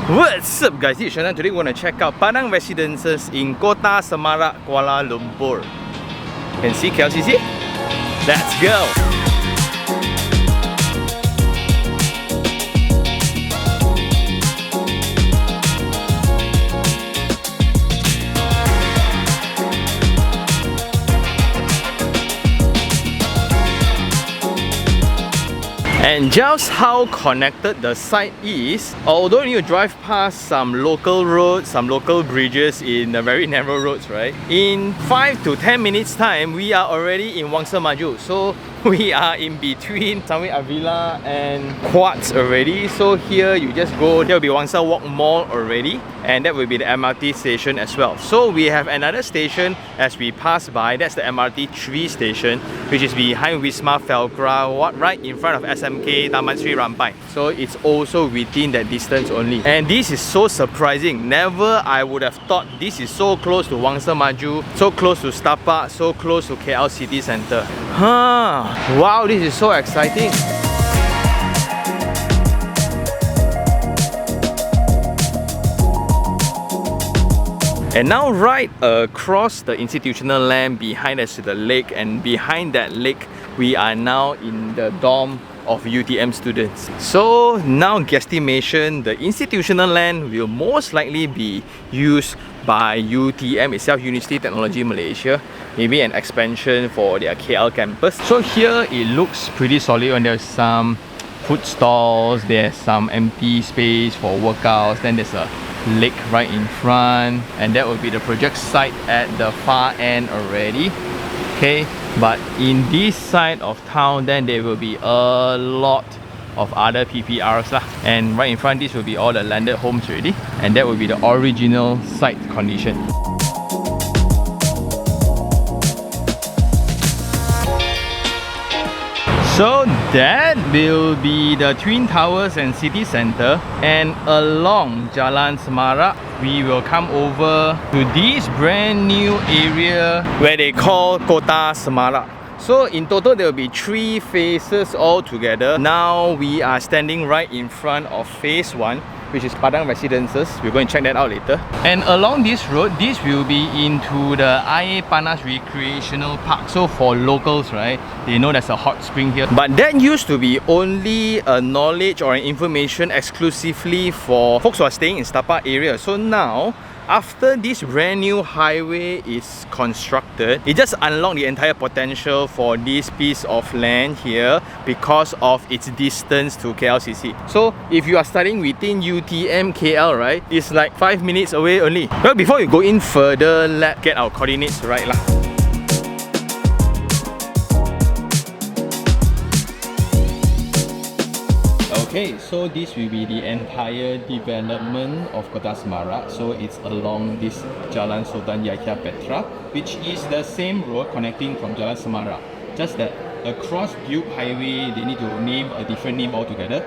What's up guys, this is Shannon. Today we're going to check out Padang Residences in Kota Semarak, Kuala Lumpur. Can see KLCC? Let's go! And just how connected the site is, although you drive past some local roads, some local bridges in the very narrow roads, right? In 5 to 10 minutes time, we are already in Wangsa Maju. So we are in between Sunway Avila and Quartz already. So here you just go, there will be Wangsa Walk Mall already, and that will be the MRT station as well. So we have another station as we pass by, that's the MRT 3 station, which is behind Wisma Felgra, right in front of SMK Taman Sri Rampai. So it's also within that distance only. And this is so surprising. Never I would have thought this is so close to Wangsa Maju, so close to Star Park, so close to KL City Centre. Wow, this is so exciting. And now right across the institutional land behind us is the lake, and behind that lake we are now in the dorm of UTM students. So now guesstimation, the institutional land will most likely be used by UTM itself, University Technology Malaysia, maybe an expansion for their KL campus. So here it looks pretty solid, and there's some food stalls, there's some empty space for workouts, then there's a lake right in front, and that will be the project site at the far end already. Okay, but in this side of town, then there will be a lot of other PPRs lah. And right in front, this will be all the landed homes already, and that will be the original site condition. So that will be the Twin Towers and City Centre, and along Jalan Semarak we will come over to this brand new area where they call Kota Semarak. So in total there will be 3 phases all together. Now we are standing right in front of phase 1, which is Padang Residences. We're going to check that out later. And along this road, this will be into the Air Panas Recreational Park. So for locals, right, they know there's a hot spring here. But that used to be only a knowledge or an information exclusively for folks who are staying in Star Park area. So now, after this brand new highway is constructed, it just unlocked the entire potential for this piece of land here because of its distance to KLCC. So if you are studying within UTM KL, right, it's like 5 minutes away only. Well, before you go in further, let's get our coordinates right lah. Okay, so this will be the entire development of Kota Semarak. So it's along this Jalan Sultan Yahya Petra, which is the same road connecting from Jalan Semarak. Just that across DUKE Highway, they need to name a different name altogether.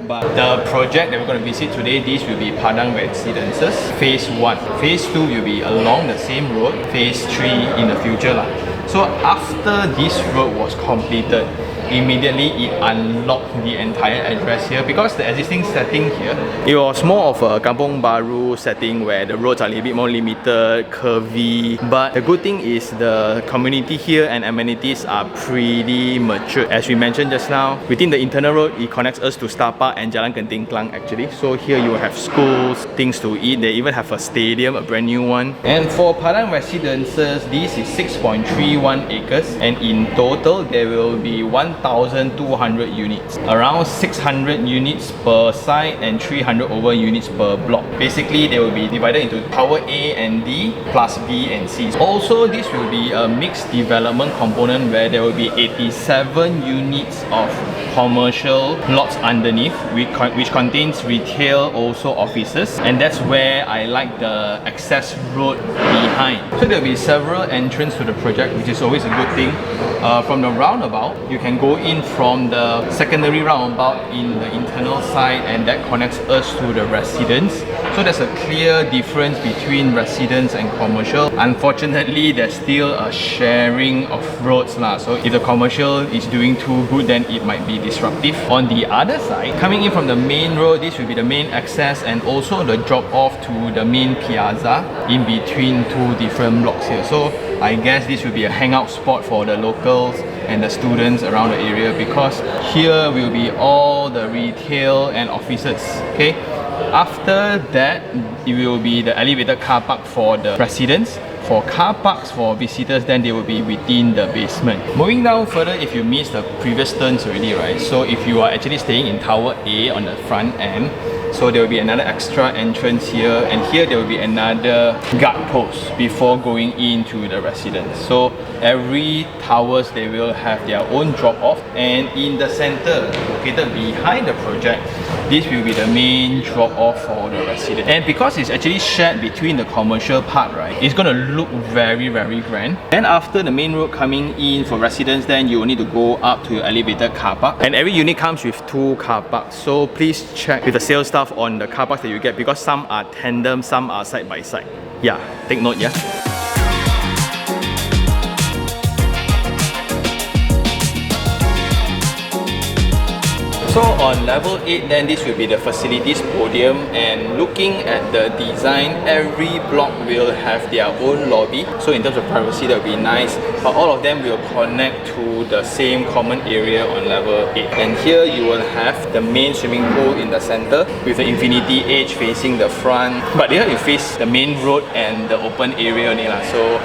But the project that we're going to visit today, this will be Padang Residences Phase 1. Phase 2 will be along the same road, Phase 3 in the future lah. So after this road was completed, immediately it unlocked the entire address here, because the existing setting here, it was more of a Kampung Baru setting where the roads are a little bit more limited, curvy. But the good thing is the community here and amenities are pretty mature. As we mentioned just now, within the internal road, it connects us to Star Park and Jalan Genting Klang actually. So here you will have schools, things to eat. They even have a stadium, a brand new one. And for Padang Residences, this is 6.31 acres, and in total there will be 1,200 units. Around 600 units per site and 300 over units per block. Basically, they will be divided into Tower A and D plus B and C. Also, this will be a mixed development component where there will be 87 units of commercial lots underneath, which contains retail, also offices, and that's where I like the access road behind. So there will be several entrances to the project, which is always a good thing. From the roundabout, you can go in from the secondary roundabout in the internal side, and that connects us to the residence. So there's a clear difference between residence and commercial. Unfortunately, there's still a sharing of roads lah. So if the commercial is doing too good, then it might be disruptive. On the other side, coming in from the main road, this will be the main access and also the drop off to the main piazza in between two different blocks here. So I guess this will be a hangout spot for the locals and the students around the area, because here will be all the retail and offices. Okay, after that it will be the elevated car park for the residents. For car parks for visitors, then they will be within the basement. Moving down further, if you missed the previous turns already, right? So if you are actually staying in Tower A on the front end, so there will be another extra entrance here, and here there will be another guard post before going into the residence. So every towers, they will have their own drop off, and in the center, located behind the project, this will be the main drop off for the resident. And because it's actually shared between the commercial part, right, it's gonna look very grand. Then after the main road coming in for residents, then you will need to go up to your elevated car park, and every unit comes with 2 car parks. So please check with the sales staff on the car parks that you get, because some are tandem, some are side by side. Yeah, take note, yeah. So on level 8, then this will be the facilities podium, and looking at the design, every block will have their own lobby. So in terms of privacy, that will be nice, but all of them will connect to the same common area on level 8. And here you will have the main swimming pool in the center with the infinity edge facing the front, but here you face the main road and the open area only lah. So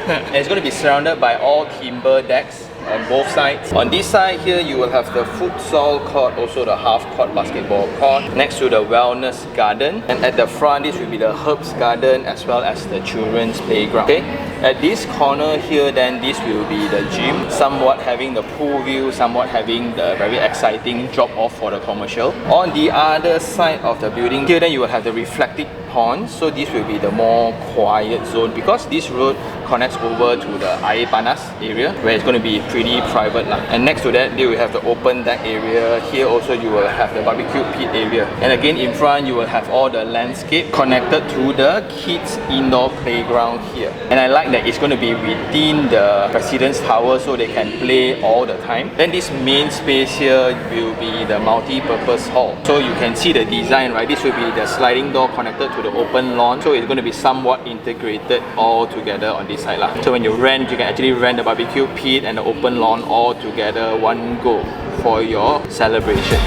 and it's going to be surrounded by all timber decks on both sides. On this side here, you will have the futsal court, also the half court basketball court, next to the wellness garden, and at the front this will be the herbs garden as well as the children's playground. Okay, at this corner here, then this will be the gym, somewhat having the pool view, somewhat having the very exciting drop off for the commercial. On the other side of the building here, then you will have the reflective pond. So this will be the more quiet zone, because this road connects over to the air panas area, where it's going to be pretty private lah. And next to that, they will have the open deck area. Here also you will have the barbecue pit area, and again in front you will have all the landscape connected to the kids indoor playground here. And I like that it's going to be within the residence tower, so they can play all the time. Then this main space here will be the multi-purpose hall. So you can see the design, right? This will be the sliding door connected to the open lawn, so it's going to be somewhat integrated all together on this side lah. So when you rent, you can actually rent the barbecue pit and the open lawn all together one go for your celebration.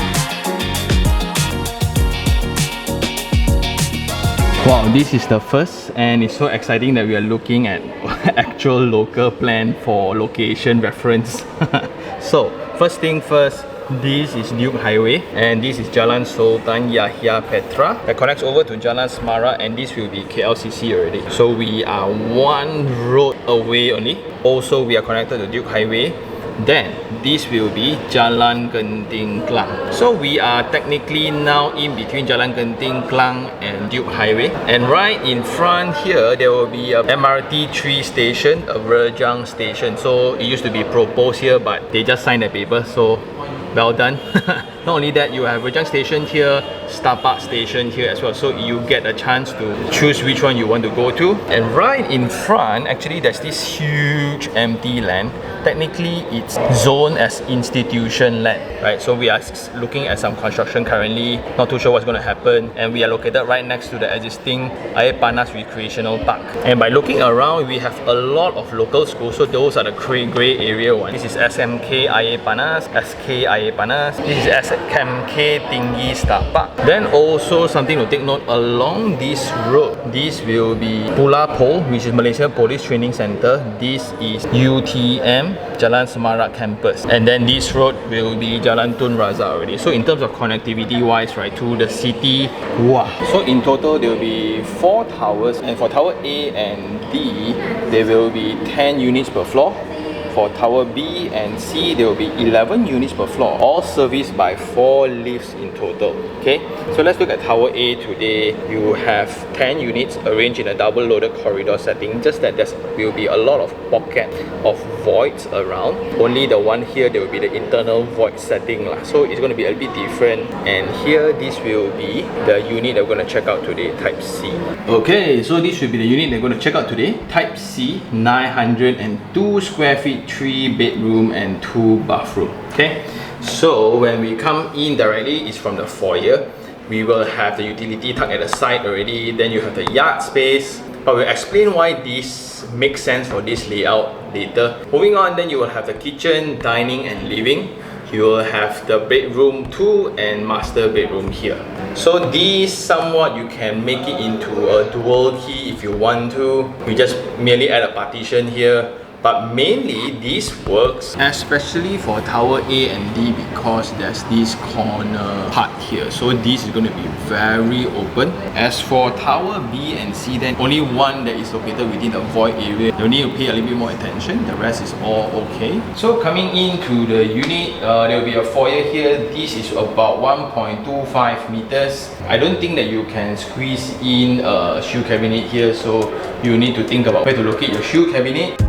Wow, this is the first, and it's so exciting that we are looking at actual local plan for location reference. So first thing first, this is DUKE Highway, and this is Jalan Sultan Yahya Petra that connects over to Jalan Semarak, and this will be KLCC already. So we are one road away only. Also, we are connected to DUKE Highway. Then this will be Jalan Genting Klang. So we are technically now in between Jalan Genting Klang and DUKE Highway. And right in front here, there will be a MRT 3 station, a Rejang station. So it used to be proposed here, but they just signed the paper. So well done. Not only that, you have Rejang station here, Starbucks station here as well, so you get a chance to choose which one you want to go to. And right in front, actually there's this huge empty land. Technically it's zoned as institution land, right? So we are looking at some construction currently, not too sure what's going to happen, and we are located right next to the existing Air Panas Recreational Park. And by looking around, we have a lot of local schools, so those are the grey area ones. This is SMK Air Panas, SK Air Panas, this is SMK Tinggi Star Park. Then also something to take note, along this road, this will be Pula Pol, which is Malaysia Police Training Center. This is UTM Jalan Semarak campus, and then this road will be Jalan Tun Razak already. So in terms of connectivity wise, right, to the city, wow. So in total there will be 4 towers, and for tower A and D there will be 10 units per floor. For tower B and C, there will be 11 units per floor, all serviced by 4 lifts in total. Okay, so let's look at tower A today. You have 10 units arranged in a double loaded corridor setting, just that there will be a lot of pocket of voids around. Only the one here, there will be the internal void setting lah. So it's going to be a bit different. And here, this will be the unit that we're going to check out today, type C. Okay, so this will be the unit that we're going to check out today, type C, 902 square feet, 3 bedroom and 2 bathroom. Okay, So when we come in directly, it's from the foyer. We will have the utility tucked at the side already. Then you have the yard space. But we'll explain why this makes sense for this layout later. Moving on, then you will have the kitchen, dining and living. You will have the bedroom 2 and master bedroom here. So these somewhat you can make it into a dual key if you want to. You just merely add a partition here. But mainly this works especially for tower A and D because there's this corner part here. So this is going to be very open. As for tower B and C, then only one that is located within the void area. You need to pay a little bit more attention. The rest is all okay. So coming into the unit, there will be a foyer here. This is about 1.25 meters. I don't think that you can squeeze in a shoe cabinet here. So you need to think about where to locate your shoe cabinet.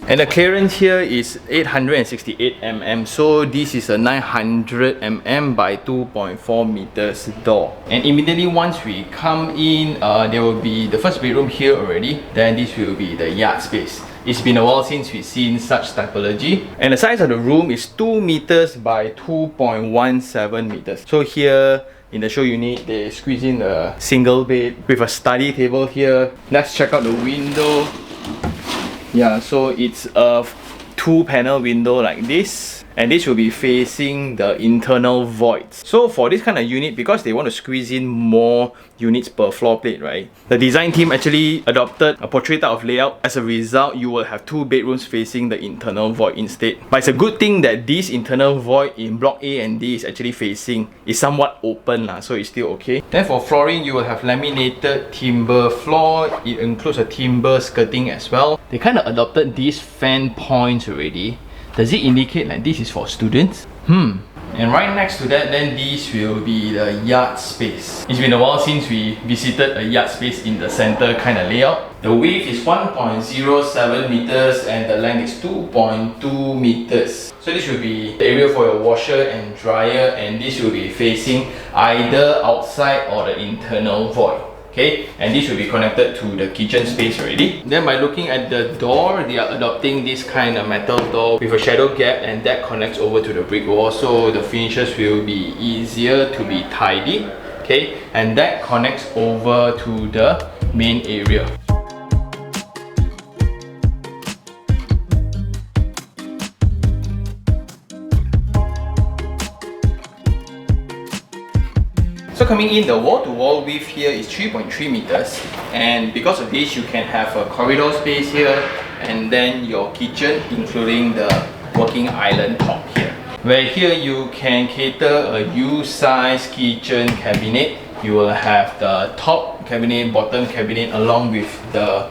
And the clearance here is 868 mm, so this is a 900 mm by 2.4 meters door. And immediately once we come in, there will be the first bedroom here already. Then this will be the yard space. It's been a while since we've seen such typology. And the size of the room is 2 meters by 2.17 meters. So here in the show unit, they squeeze in a single bed with a study table here. Let's check out the window. Yeah, so it's a 2-panel window like this, and this will be facing the internal voids. So for this kind of unit, because they want to squeeze in more units per floor plate, right? The design team actually adopted a portrait type of layout. As a result, you will have 2 bedrooms facing the internal void instead. But it's a good thing that this internal void in block A and D is actually facing, is somewhat open lah, so it's still okay. Then for flooring, you will have laminated timber floor. It includes a timber skirting as well. They kind of adopted these fan points already. Does it indicate like this is for students? And right next to that, then this will be the yard space. It's been a while since we visited a yard space in the center kind of layout. The width is 1.07 meters and the length is 2.2 meters. So this will be the area for your washer and dryer, and this will be facing either outside or the internal void. Okay, and this will be connected to the kitchen space already. Then by looking at the door, they are adopting this kind of metal door with a shadow gap, and that connects over to the brick wall, so the finishes will be easier to be tidy. Okay, and that connects over to the main area. So coming in, the wall-to-wall width here is 3.3 meters, and because of this you can have a corridor space here, and then your kitchen including the working island top here, where here you can cater a U-size kitchen cabinet. You will have the top cabinet, bottom cabinet, along with the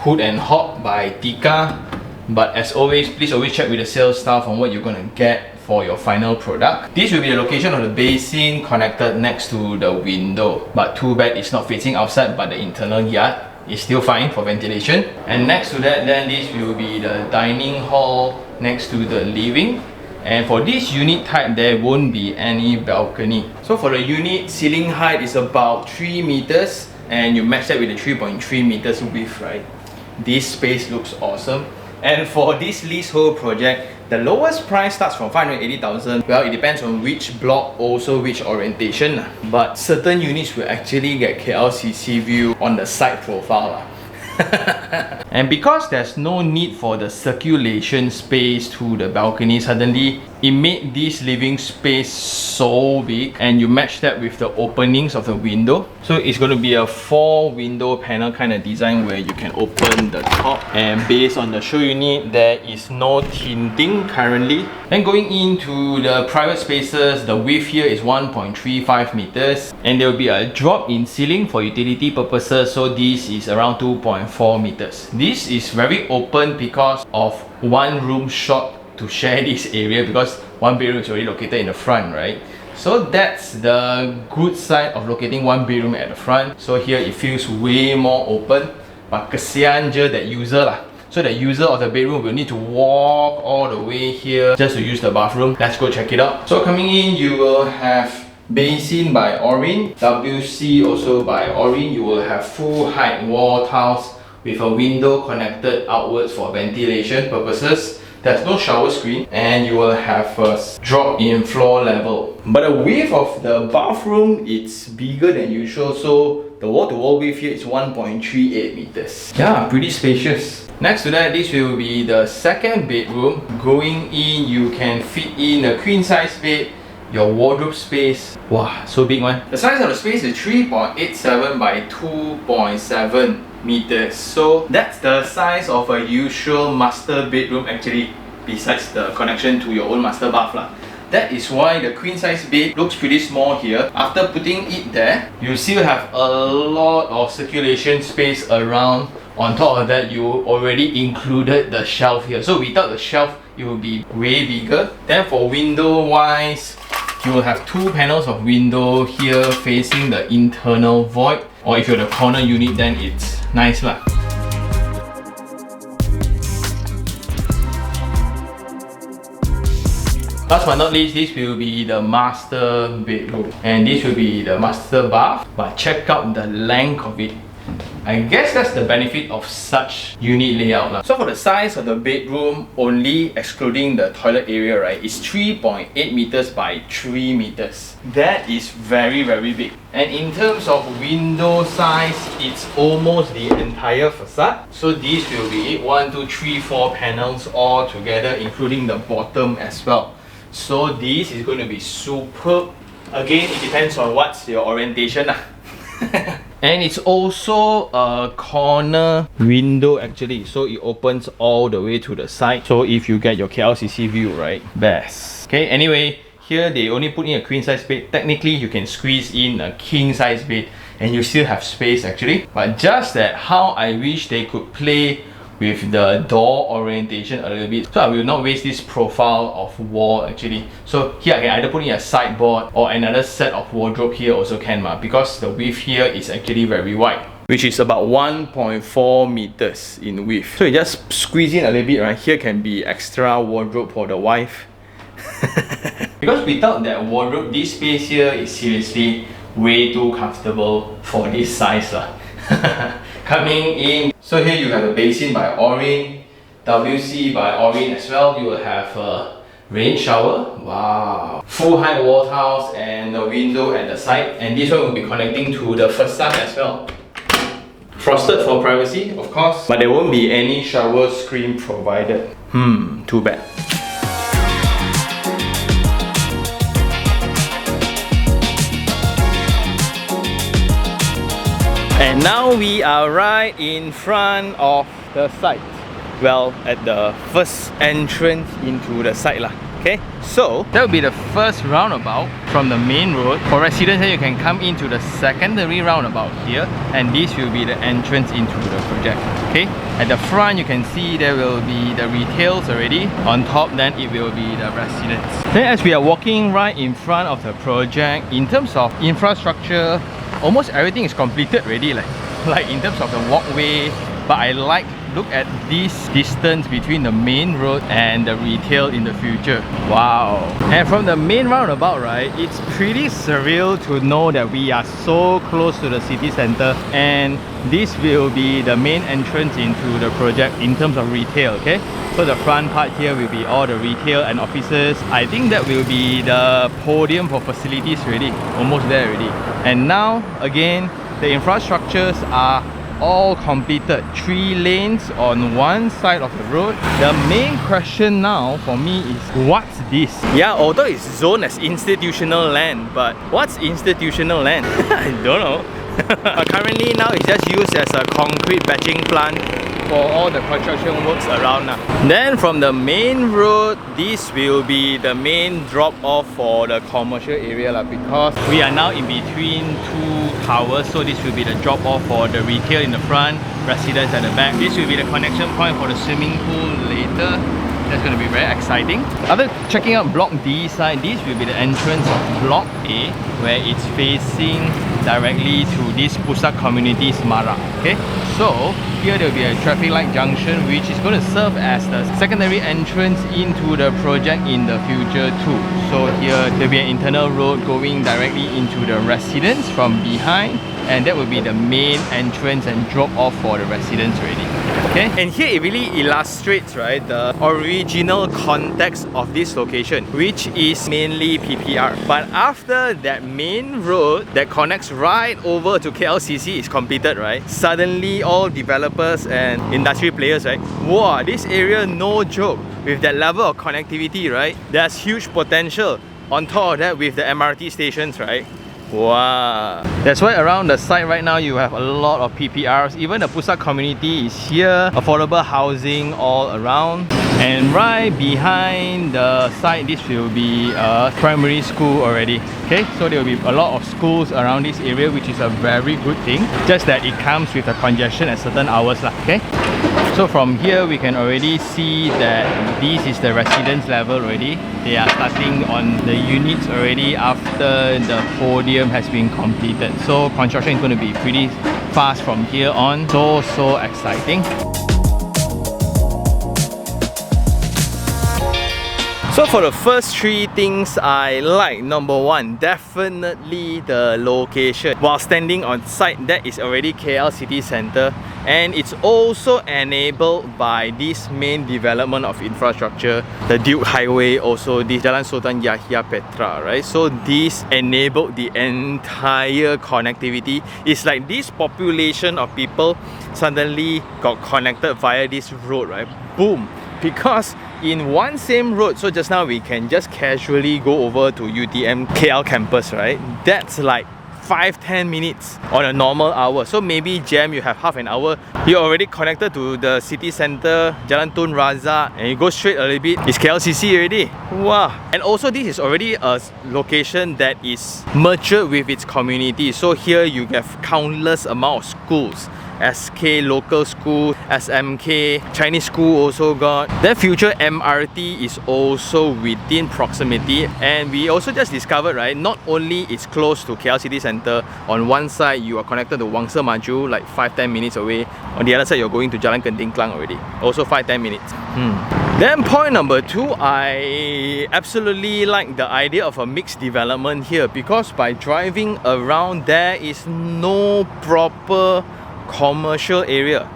hood and hob by Tika. But as always, please always check with the sales staff on what you're going to get for your final product. This will be the location of the basin connected next to the window, but too bad it's not facing outside, but the internal yard is still fine for ventilation. And next to that, then this will be the dining hall next to the living. And for this unit type, there won't be any balcony. So for the unit, ceiling height is about 3 meters, and you match that with the 3.3 meters width, right? This space looks awesome. And for this leasehold project, the lowest price starts from 580,000. Well, it depends on which block, also which orientation. But certain units will actually get KLCC view on the side profile. And because there's no need for the circulation space to the balcony, suddenly it made this living space so big, and you match that with the openings of the window. So it's going to be a 4 window panel kind of design where you can open the top, and based on the show unit, there is no tinting currently. Then going into the private spaces, the width here is 1.35 meters, and there will be a drop in ceiling for utility purposes, so this is around 2.4 meters. This is very open because of one room short to share this area, because one bedroom is already located in the front, right? So that's the good side of locating one bedroom at the front. So here it feels way more open, but kesian je that user lah. So the user of the bedroom will need to walk all the way here just to use the bathroom. Let's go check it out. So coming in, you will have basin by Orin, WC also by Orin. You will have full height wall tiles with a window connected outwards for ventilation purposes. There's no shower screen, and you will have a drop in floor level. But the width of the bathroom, it's bigger than usual, so the wall-to-wall width here is 1.38 meters. Yeah, pretty spacious. Next to that, this will be the second bedroom. Going in, you can fit in a queen size bed, your wardrobe space. Wow, so big one. The size of the space is 3.87 by 2.7 meters. So that's the size of a usual master bedroom actually, besides the connection to your own master bath lah. That is why the queen size bed looks pretty small here. After putting it there, you still have a lot of circulation space around. On top of that, you already included the shelf here. So without the shelf, it will be way bigger. Then for window wise, you will have two panels of window here facing the internal void. Or if you're the corner unit, then it's nice lah. Last but not least, this will be the master bedroom, and this will be the master bath. But check out the length of it. I guess that's the benefit of such unit layout lah. So for the size of the bedroom, only excluding the toilet area, right, is 3.8 meters by 3 meters. That is very big. And in terms of window size, it's almost the entire facade. So these will be 1, 2, 3, 4 panels all together, including the bottom as well. So this is going to be superb. Again, it depends on what's your orientation lah. And it's also a corner window actually, so it opens all the way to the side. So if you get your KLCC view, right, best. Okay, anyway, here they only put in a queen size bed. Technically, you can squeeze in a king size bed and you still have space actually. But just that how I wish they could play with the door orientation a little bit. So I will not waste this profile of wall actually. So here I can either put in a sideboard or another set of wardrobe here also can because the width here is actually very wide, which is about 1.4 meters in width. So you just squeeze in a little bit, right? Here can be extra wardrobe for the wife. Because without that wardrobe, this space here is seriously way too comfortable for this size lah. Coming in, so here you have a basin by Orin, WC by Orin as well. You will have a rain shower, wow, full height wall tiles and a window at the side, and this one will be connecting to the facade as well. Frosted for privacy, of course, but there won't be any shower screen provided. Too bad. And now we are right in front of the site. Well, at the first entrance into the site lah. Okay, so that will be the first roundabout from the main road. For residents, you can come into the secondary roundabout here, and this will be the entrance into the project. Okay, at the front you can see there will be the retails already. On top, then it will be the residence. Then as we are walking right in front of the project, in terms of infrastructure, almost everything is completed already, like in terms of the walkway. But I look at this distance between the main road and the retail in the future. Wow. And from the main roundabout, right, it's pretty surreal to know that we are so close to the city center, and this will be the main entrance into the project in terms of retail. Okay, so the front part here will be all the retail and offices. I think that will be the podium for facilities already, almost there already. And now again, the infrastructures are all completed. 3 lanes on one side of the road. The main question now for me is, what's this? Yeah, although it's zoned as institutional land, but what's institutional land? I don't know. Currently now it's just used as a concrete batching plant for all the construction works around now. Then from the main road, this will be the main drop off for the commercial area because we are now in between 2 towers. So this will be the drop off for the retail in the front, residence at the back. This will be the connection point for the swimming pool later. That's going to be very exciting. After checking out Block D side, this will be the entrance of Block A, where it's facing directly to this Pusat Community Semarak. Okay, so here there will be a traffic light junction which is going to serve as the secondary entrance into the project in the future too. So here there will be an internal road going directly into the residence from behind, and that will be the main entrance and drop off for the residents already. Okay, and here it really illustrates, right, the original context of this location, which is mainly PPR. But after that main road that connects right over to KLCC is completed, right, suddenly all developers and industry players, right, wow, this area, no joke, with that level of connectivity, right, there's huge potential. On top of that, with the MRT stations, right, wow. That's why around the site right now you have a lot of PPRs. Even the Pusat community is here. Affordable housing all around. And right behind the site, this will be a primary school already. Okay, so there will be a lot of schools around this area, which is a very good thing. Just that it comes with a congestion at certain hours lah. Okay, so from here we can already see that this is the residence level already. They are starting on the units already after the podium has been completed. So construction is going to be pretty fast from here on. So exciting. So for the first three things I like, number one, definitely the location. While standing on site, that is already KL city centre, and it's also enabled by this main development of infrastructure, the DUKE Highway, also this Jalan Sultan Yahya Petra, right? So this enabled the entire connectivity. It's like this population of people suddenly got connected via this road, right? Boom! Because in one same road, so just now we can just casually go over to UTM KL campus, right? That's like 5-10 minutes on a normal hour. So maybe jam, you have half an hour, you're already connected to the city center, Jalan Tun Razak, and you go straight a little bit, it's KLCC already. Wow! And also this is already a location that is matured with its community. So here you have countless amount of schools. SK local school, SMK, Chinese school also got. Then future MRT is also within proximity, and we also just discovered, right, not only it's close to KL city centre, on one side you are connected to Wangsa Maju like 5-10 minutes away, on the other side you're going to Jalan Genting Klang already, also 5-10 minutes. Then point number two, I absolutely like the idea of a mixed development here, because by driving around there is no proper commercial area.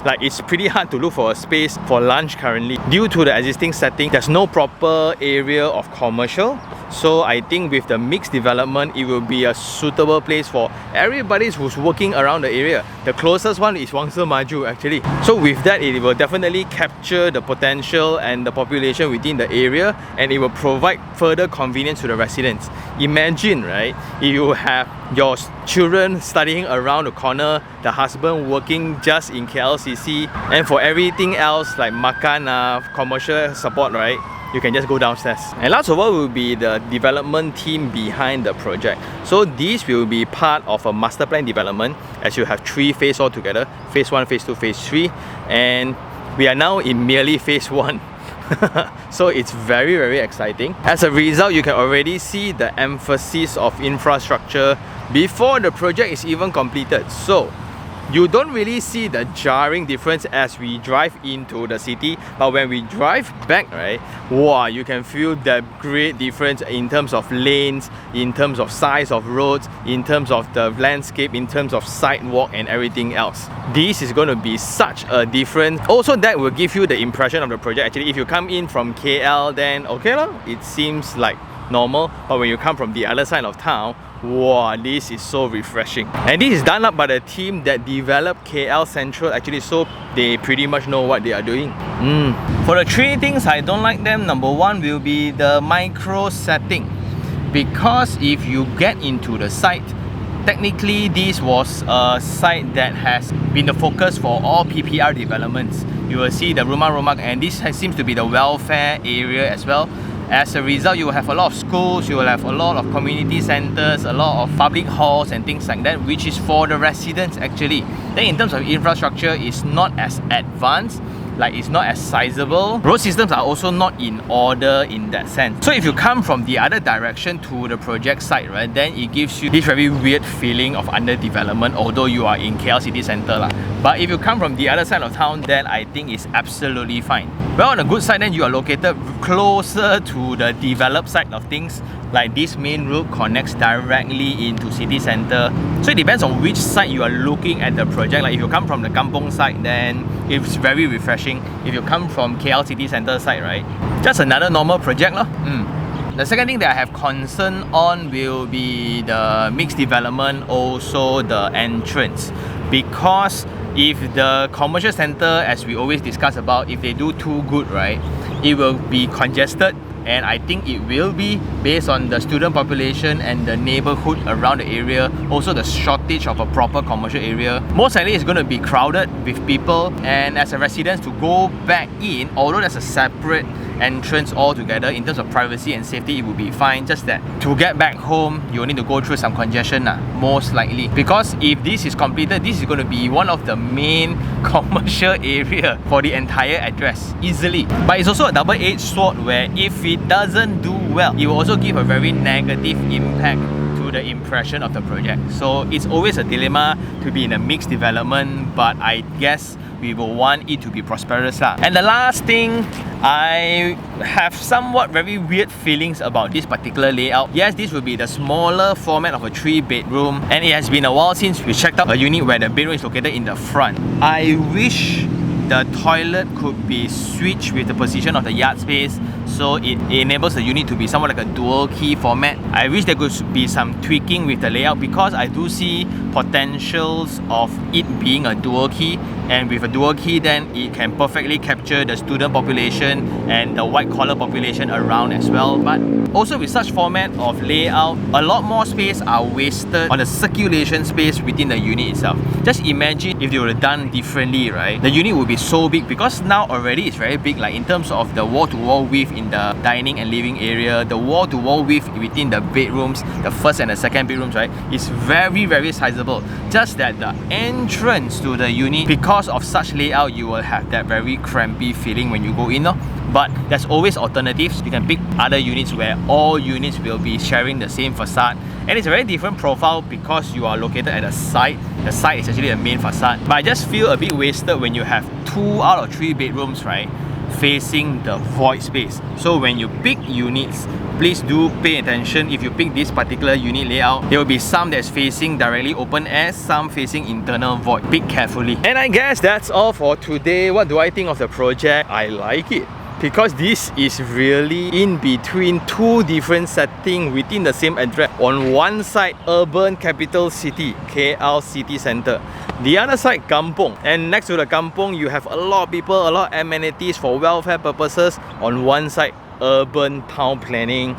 Like, it's pretty hard to look for a space for lunch currently. Due to the existing setting, there's no proper area of commercial. So I think with the mixed development, it will be a suitable place for everybody who's working around the area. The closest one is Wangsa Maju actually. So with that, it will definitely capture the potential and the population within the area, and it will provide further convenience to the residents. Imagine, right, if you have your children studying around the corner, the husband working just in KLCC, and for everything else like makan, commercial support, right, you can just go downstairs. And last of all will be the development team behind the project. So this will be part of a master plan development, as you have 3 phases altogether: phase 1, phase 2, phase 3, and we are now in merely phase 1. So it's very exciting. As a result, you can already see the emphasis of infrastructure before the project is even completed. So you don't really see the jarring difference as we drive into the city, but when we drive back, right, wow, you can feel the great difference in terms of lanes, in terms of size of roads, in terms of the landscape, in terms of sidewalk and everything else. This is going to be such a difference. Also, that will give you the impression of the project. Actually, if you come in from KL, then okay lah, it seems like normal, but when you come from the other side of town, wow, this is so refreshing. And this is done up by the team that developed KL Central actually, so they pretty much know what they are doing. For the 3 things I don't like them, number 1 will be the micro setting. Because if you get into the site, technically this was a site that has been the focus for all PPR developments. You will see the rumah-rumah, and this seems to be the welfare area as well. As a result, you will have a lot of schools, you will have a lot of community centers, a lot of public halls and things like that, which is for the residents actually. Then in terms of infrastructure, it's not as advanced, like it's not as sizable. Road systems are also not in order in that sense. So if you come from the other direction to the project site, right, then it gives you this very weird feeling of underdevelopment, although you are in KL city centre lah. But if you come from the other side of town, then I think it's absolutely fine. Well, on the good side, then you are located closer to the developed side of things. Like this main road connects directly into city centre. So it depends on which side you are looking at the project. Like if you come from the kampong side, then it's very refreshing. If you come from KL city centre side, right, just another normal project lah. The second thing that I have concern on will be the mixed development, also the entrance. Because if the commercial centre, as we always discuss about, if they do too good, right, it will be congested. And I think it will be based on the student population and the neighborhood around the area, also the shortage of a proper commercial area. Most likely it's going to be crowded with people, and as a resident to go back in, although there's a separate entrance altogether, in terms of privacy and safety it will be fine, just that to get back home you'll need to go through some congestion most likely, because if this is completed, this is going to be one of the main commercial area for the entire address easily. But it's also a double-edged sword where if it doesn't do well, it will also give a very negative impact to the impression of the project. So it's always a dilemma to be in a mixed development, but I guess we will want it to be prosperous lah. And the last thing, I have somewhat very weird feelings about this particular layout. Yes, this will be the smaller format of a 3-bedroom, and it has been a while since we checked out a unit where the bedroom is located in the front. I wish the toilet could be switched with the position of the yard space, so it enables the unit to be somewhat like a dual key format. I wish there could be some tweaking with the layout, because I do see potentials of it being a dual key, and with a dual key then it can perfectly capture the student population and the white collar population around as well. But also with such format of layout, a lot more space are wasted on the circulation space within the unit itself. Just imagine if they were done differently, right? The unit would be so big, because now already it's very big, like in terms of the wall-to-wall width in the dining and living area, the wall-to-wall width within the bedrooms, the first and the second bedrooms, right, is very, very sizable. Just that the entrance to the unit, because of such layout, you will have that very crampy feeling when you go in. But there's always alternatives. You can pick other units where all units will be sharing the same facade, and it's a very different profile because you are located at the side. The side is actually the main facade. But I just feel a bit wasted when you have 2 out of 3 bedrooms, right, facing the void space. So when you pick units, please do pay attention. If you pick this particular unit layout, there will be some that's facing directly open air, some facing internal void. Pick carefully. And I guess that's all for today. What do I think of the project? I like it, because this is really in between 2 different settings within the same address. On one side, urban capital city, KL city centre. The other side, kampong. And next to the kampong, you have a lot of people, a lot of amenities for welfare purposes. On one side, urban town planning,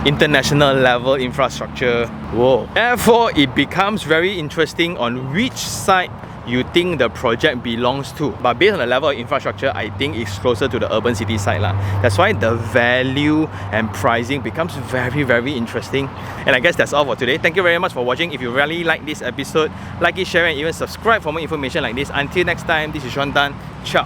international level infrastructure. Whoa. Therefore, it becomes very interesting on which side you think the project belongs to. But based on the level of infrastructure, I think it's closer to the urban city side lah. That's why the value and pricing becomes very, very interesting. And I guess that's all for today. Thank you very much for watching. If you really like this episode, like it, share, and even subscribe for more information like this. Until next time, this is Sean Tan. Ciao.